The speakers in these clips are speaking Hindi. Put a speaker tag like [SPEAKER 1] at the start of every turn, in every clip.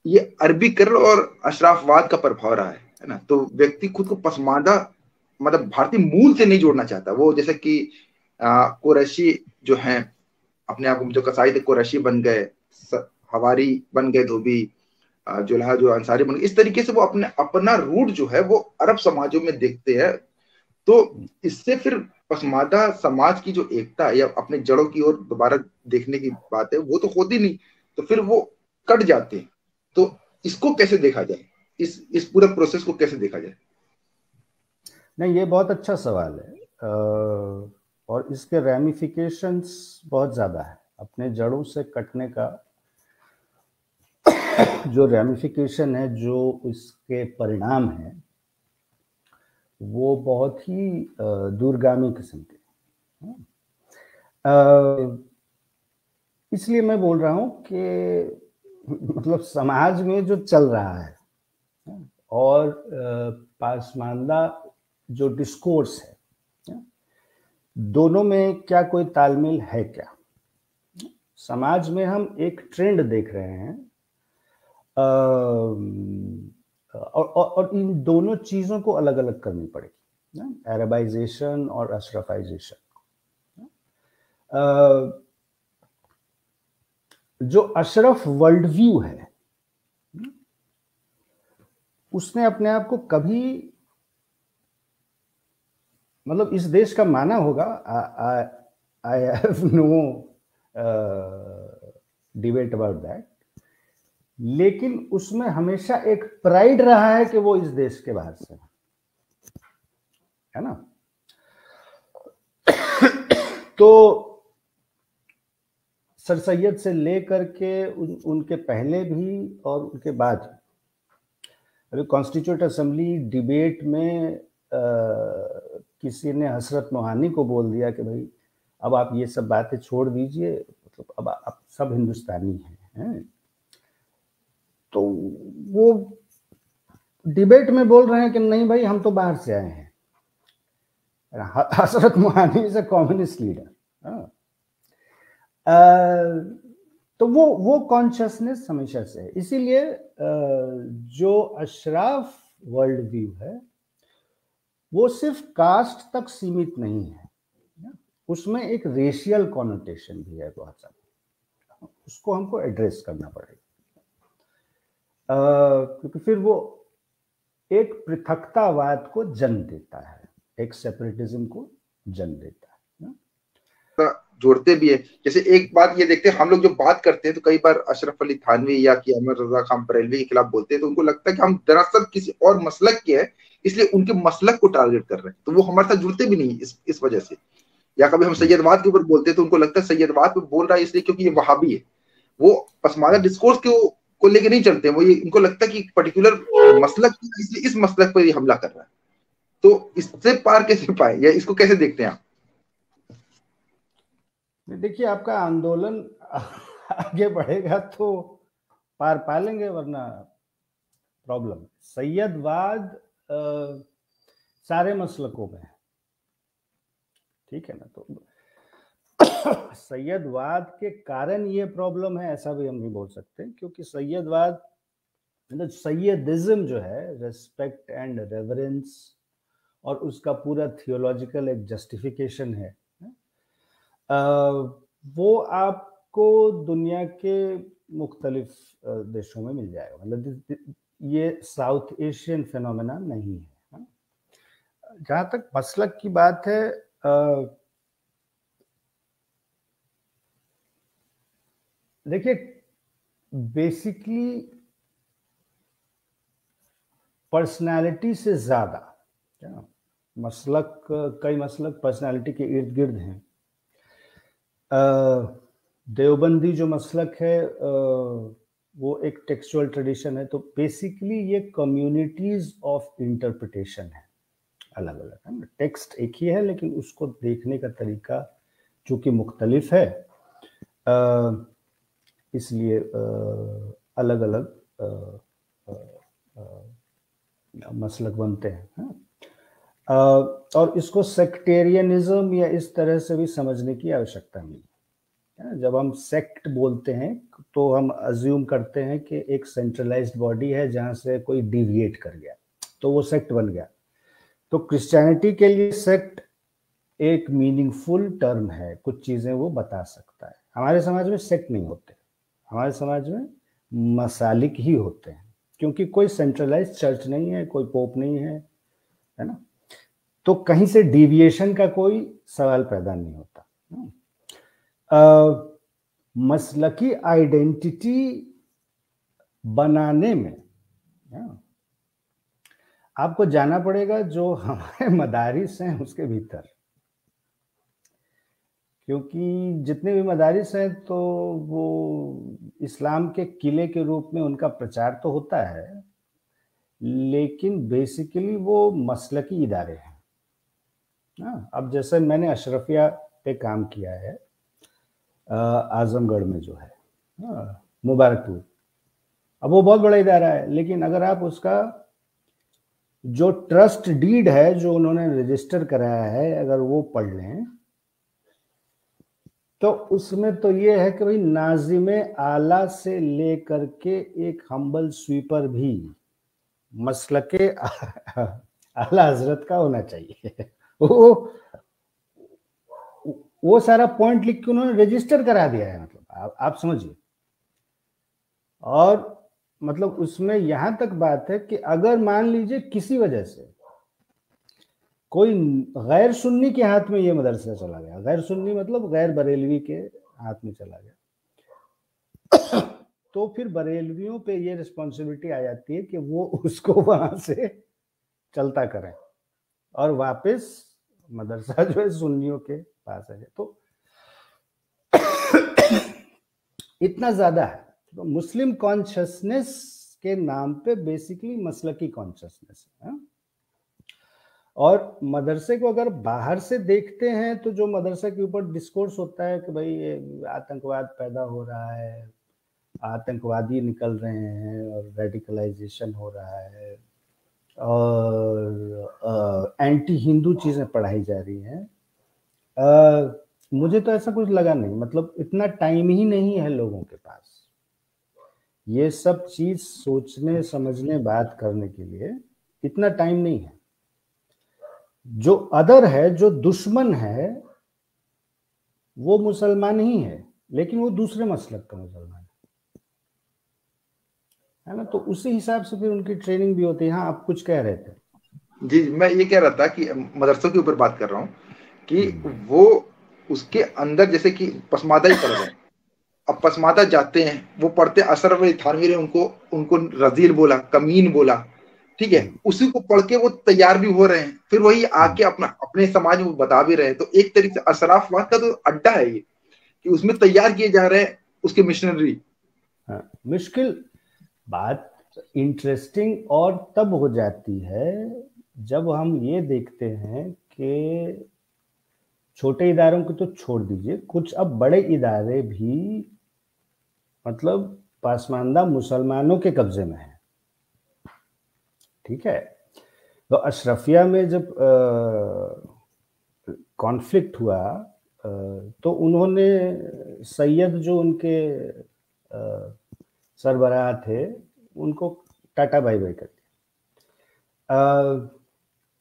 [SPEAKER 1] ये अरबीकरण और अशराफवाद का प्रभाव रहा है ना। तो व्यक्ति खुद को पसमानदा मतलब भारतीय मूल से नहीं जोड़ना चाहता। वो जैसे कि कुरैशी जो हैं, अपने आप को जो कसाई थे कुरैशी बन गए, हवारी बन गए, धोबी, जुल्हा जो अंसारी बन गए। इस तरीके से वो अपने अपना रूट जो है वो अरब समाजों में देखते हैं। तो इससे फिर पसमानदा समाज की जो एकता या अपने जड़ों की ओर दोबारा देखने की बात है वो तो होती नहीं। तो फिर वो कट जाते हैं। तो इसको कैसे देखा जाए, इस पूरे प्रोसेस को कैसे देखा जाए?
[SPEAKER 2] नहीं, ये बहुत अच्छा सवाल है। और इसके रैमिफिकेशंस बहुत ज़्यादा है। अपने जड़ों से कटने का जो रैमिफिकेशन है, जो इसके परिणाम है, वो बहुत ही दूरगामी किस्म के। इसलिए मैं बोल रहा हूँ कि मतलब समाज में जो चल रहा है और पासमानदा जो डिस्कोर्स है, दोनों में क्या कोई तालमेल है क्या? समाज में हम एक ट्रेंड देख रहे हैं, और इन दोनों चीज़ों को अलग अलग करनी पड़ेगी, अरबाइजेशन और अशरफाइजेशन। जो अशरफ वर्ल्ड व्यू है उसने अपने आप को कभी मतलब इस देश का माना होगा, I have no debate about that, लेकिन उसमें हमेशा एक प्राइड रहा है कि वो इस देश के बाहर से है ना। तो सर सैयद से लेकर के उनके पहले भी और उनके बाद, अभी कॉन्स्टिट्यूट असेंबली डिबेट में किसी ने हसरत मोहानी को बोल दिया कि भाई अब आप ये सब बातें छोड़ दीजिए, मतलब अब आप सब हिंदुस्तानी हैं। तो वो डिबेट में बोल रहे हैं कि नहीं भाई हम तो बाहर से आए हैं। हसरत Mohani is a communist leader. तो वो कॉन्शियसनेस हमेशा से है। इसीलिए जो अशराफ वर्ल्ड व्यू है वो सिर्फ कास्ट तक सीमित नहीं है, उसमें एक रेशियल कॉनोटेशन भी है बहुत सारा। उसको हमको एड्रेस करना पड़ेगा, क्योंकि फिर वो एक पृथकतावाद को जन्म देता है, एक सेपरेटिज्म को जन्म देता है।
[SPEAKER 1] जोड़ते भी है। जैसे एक बात ये देखते हैं, हम लोग जो बात करते हैं तो कई बार अशरफ अली थानवी या कि अहमद रजा खान बरेलवी के खिलाफ बोलते हैं तो उनको लगता है कि हम दरअसल किसी और मसलक के हैं, इसलिए उनके मसलक को टारगेट कर रहे हैं। तो वो हमारे साथ जुड़ते भी नहीं इस वजह से। या कभी हम सैयदवाद के ऊपर बोलते हैं तो उनको लगता है सैयदवाद पे बोल रहा है इसलिए क्योंकि ये वहाबी है। वो पसमानदा डिस्कोर्स को लेके नहीं चलते। वो ये इनको लगता है कि पर्टिकुलर मसलक इसलिए इस मसलक पर ये हमला कर रहा है। तो इससे पार कैसे पाए या इसको कैसे देखते हैं आप?
[SPEAKER 2] देखिए, आपका आंदोलन आगे बढ़ेगा तो पार पा लेंगे, वरना प्रॉब्लम। सैयदवाद सारे मसलकों में है, ठीक है ना। तो सैयदवाद के कारण ये प्रॉब्लम है ऐसा भी हम नहीं बोल सकते, क्योंकि सैयदवाद मतलब सैयदिज्म जो है, रेस्पेक्ट एंड रेवरेंस, और उसका पूरा थियोलॉजिकल एक जस्टिफिकेशन है, वो आपको दुनिया के मुख्तलिफ देशों में मिल जाएगा। मतलब ये साउथ एशियन फिनोमेना नहीं है। जहाँ तक मसलक की बात है, देखिए बेसिकली पर्सनालिटी से ज़्यादा मसलक, कई मसलक पर्सनालिटी के इर्द गिर्द हैं। देवबंदी जो मसलक है वो एक टेक्सचुअल ट्रेडिशन है। तो बेसिकली ये कम्युनिटीज ऑफ इंटरप्रिटेशन है, अलग अलग है। टेक्स्ट एक ही है लेकिन उसको देखने का तरीका चूँकि मुख्तलिफ है, इसलिए अलग अलग मसलक बनते हैं। और इसको सेक्टेरियनिज्म या इस तरह से भी समझने की आवश्यकता नहीं। जब हम सेक्ट बोलते हैं तो हम अज्यूम करते हैं कि एक सेंट्रलाइज्ड बॉडी है जहां से कोई डिविएट कर गया तो वो सेक्ट बन गया। तो क्रिश्चियनिटी के लिए सेक्ट एक मीनिंगफुल टर्म है, कुछ चीजें वो बता सकता है। हमारे समाज में सेक्ट नहीं होते, हमारे समाज में मसालिक ही होते हैं, क्योंकि कोई सेंट्रलाइज्ड चर्च नहीं है, कोई पोप नहीं है ना, तो कहीं से डिविएशन का कोई सवाल पैदा नहीं होता। मसलकी आइडेंटिटी बनाने में आपको जाना पड़ेगा जो हमारे मदारिस हैं उसके भीतर, क्योंकि जितने भी मदारिस हैं तो वो इस्लाम के किले के रूप में उनका प्रचार तो होता है, लेकिन बेसिकली वो मसलकी इदारे हैं। अब जैसे मैंने अशरफिया पे काम किया है आजमगढ़ में जो है मुबारकपुर, अब वो बहुत बड़ा इदारा है, लेकिन अगर आप उसका जो ट्रस्ट डीड है जो उन्होंने रजिस्टर कराया है अगर वो पढ़ लें तो उसमें तो ये है कि भाई नाजिम आला से लेकर के एक हम्बल स्वीपर भी मसलके आला हजरत का होना चाहिए। वो सारा पॉइंट लिख के उन्होंने रजिस्टर करा दिया है, मतलब आप समझिए। और मतलब उसमें यहां तक बात है कि अगर मान लीजिए किसी वजह से कोई गैर सुन्नी के हाथ में ये मदरसा चला गया, गैर सुन्नी मतलब गैर बरेलवी के हाथ में चला गया, तो फिर बरेलवियों पे ये रिस्पॉन्सिबिलिटी आ जाती है कि वो उसको वहां से चलता करें और वापस मदरसा जो है सुन्नियों के पास है। तो इतना ज्यादा है। तो मुस्लिम कॉन्शियसनेस के नाम पे बेसिकली मसलकी कॉन्शियसनेस है। और मदरसे को अगर बाहर से देखते हैं तो जो मदरसे के ऊपर डिस्कोर्स होता है कि भाई ये आतंकवाद पैदा हो रहा है, आतंकवादी निकल रहे हैं और रेडिकलाइजेशन हो रहा है और एंटी हिंदू चीज़ें पढ़ाई जा रही हैं, मुझे तो ऐसा कुछ लगा नहीं। मतलब इतना टाइम ही नहीं है लोगों के पास ये सब चीज़ सोचने समझने बात करने के लिए, इतना टाइम नहीं है। जो अदर है, जो दुश्मन है, वो मुसलमान ही है, लेकिन वो दूसरे मसलक का मुसलमान है ना। तो उसी हिसाब से फिर उनकी ट्रेनिंग भी होती है। हाँ, आप कुछ कह रहे थे।
[SPEAKER 1] जी, मैं ये कह रहा था कि मदरसों के ऊपर बात कर रहा हूँ कि वो उसके अंदर जैसे कि पसमादा ही पढ़ रहे हैं। अब पसमादा जाते हैं, वो पढ़ते अशरफ अली थानवी ने उनको रजील बोला, कमीन बोला, ठीक है, उसी को पढ़ के वो तैयार भी हो रहे हैं, फिर वही आके अपने समाज में बता भी रहे हैं। तो एक तरीके से अशराफवाद का तो अड्डा है ये कि उसमें तैयार किए जा रहे हैं उसके मिशनरी।
[SPEAKER 2] मुश्किल बात इंटरेस्टिंग और तब हो जाती है जब हम ये देखते हैं कि छोटे इदारों को तो छोड़ दीजिए, कुछ अब बड़े इदारे भी मतलब पासमानदा मुसलमानों के कब्जे में है। ठीक है, तो अशरफिया में जब कॉन्फ्लिक्ट हुआ तो उन्होंने सैयद जो उनके सरबराह थे उनको टाटा बाय बाय कर दिया।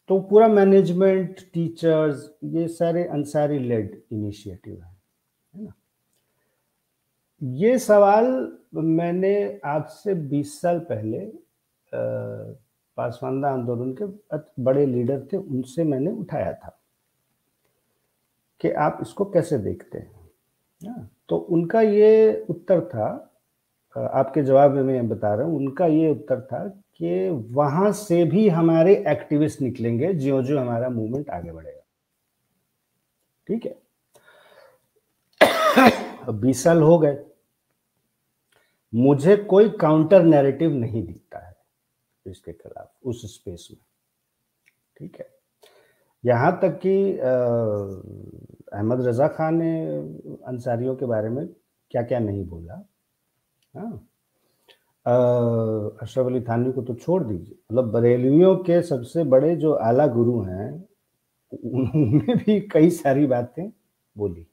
[SPEAKER 2] तो पूरा मैनेजमेंट, टीचर्स, ये सारे अंसारी लेड इनिशिएटिव है ना। ये सवाल मैंने आज से 20 साल पहले पासमानदा आंदोलन के बड़े लीडर थे, उनसे मैंने उठाया था कि आप इसको कैसे देखते हैं। तो उनका ये उत्तर था, आपके जवाब में मैं बता रहा हूँ, उनका ये उत्तर था कि वहां से भी हमारे एक्टिविस्ट निकलेंगे ज्यों ज्यों हमारा मूवमेंट आगे बढ़ेगा। ठीक है, अब 20 साल हो गए, मुझे कोई काउंटर नैरेटिव नहीं दिखता है इसके खिलाफ उस स्पेस में। ठीक है, यहाँ तक कि अहमद रजा खान ने अंसारियों के बारे में क्या क्या नहीं बोला। हाँ, अशरफ अली थानवी को तो छोड़ दीजिए, मतलब बरेलवियों के सबसे बड़े जो आला गुरु हैं उन्होंने भी कई सारी बातें बोली।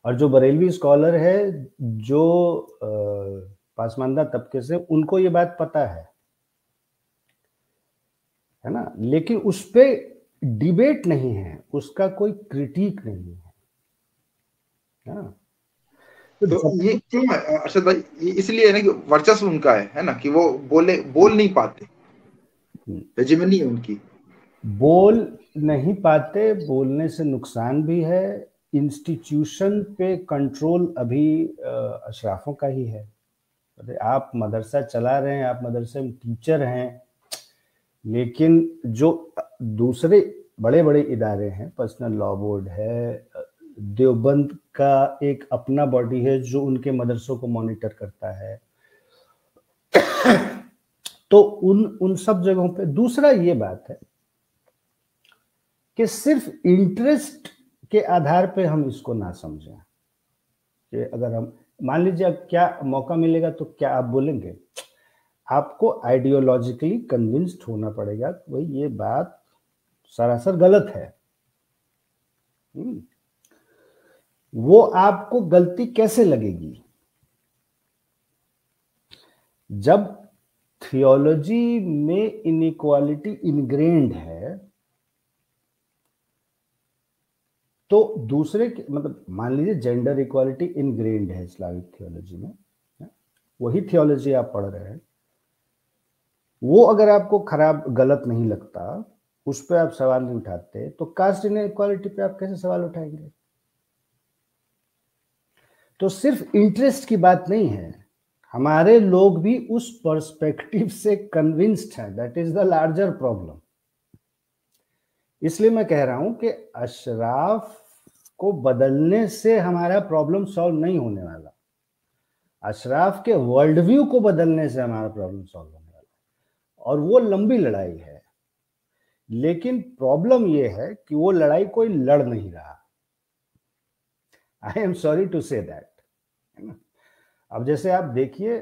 [SPEAKER 2] और जो बरेलवी स्कॉलर है, जो पासमानदा तबके से, उनको ये बात पता है ना, लेकिन उस पे डिबेट नहीं है, उसका कोई क्रिटिक नहीं है ना।
[SPEAKER 1] तो ये क्यों है अरशद भाई? इसलिए है ना कि वर्चस्व उनका है ना, कि वो बोल नहीं पाते, हेजेमनी है उनकी।
[SPEAKER 2] बोल नहीं पाते, बोलने से नुकसान भी है। इंस्टीट्यूशन पे कंट्रोल अभी अशराफों का ही है। अरे आप मदरसा चला रहे हैं, आप मदरसे में टीचर हैं, लेकिन जो दूसरे बड़े बड़े इदारे हैं, पर्सनल लॉ बोर्ड है, देवबंद का एक अपना बॉडी है जो उनके मदरसों को मॉनिटर करता है, तो उन सब जगहों पे। दूसरा ये बात है कि सिर्फ इंटरेस्ट के आधार पे हम इसको ना समझें कि अगर हम मान लीजिए अब क्या मौका मिलेगा तो क्या आप बोलेंगे, आपको आइडियोलॉजिकली कन्विंस्ड होना पड़ेगा कि भाई ये बात सरासर गलत है। वो आपको गलती कैसे लगेगी? जब थियोलॉजी में इनइक्वालिटी इनग्रेन्ड है, तो दूसरे के मतलब मान लीजिए जेंडर इक्वालिटी इनग्रेन्ड है इस्लामिक थियोलॉजी में, वही थियोलॉजी आप पढ़ रहे हैं, वो अगर आपको खराब गलत नहीं लगता, उस पर आप सवाल नहीं उठाते, तो कास्ट इनइक्वालिटी पे आप कैसे सवाल उठाएंगे? तो सिर्फ इंटरेस्ट की बात नहीं है, हमारे लोग भी उस पर्सपेक्टिव से कन्विंस्ड हैं। That is the larger problem. इसलिए मैं कह रहा हूं कि अशराफ को बदलने से हमारा प्रॉब्लम सॉल्व नहीं होने वाला, अशराफ के वर्ल्ड व्यू को बदलने से हमारा प्रॉब्लम सॉल्व होने वाला, और वो लंबी लड़ाई है। लेकिन प्रॉब्लम ये है कि वो लड़ाई कोई लड़ नहीं रहा। I am sorry to say that. अब जैसे आप देखिए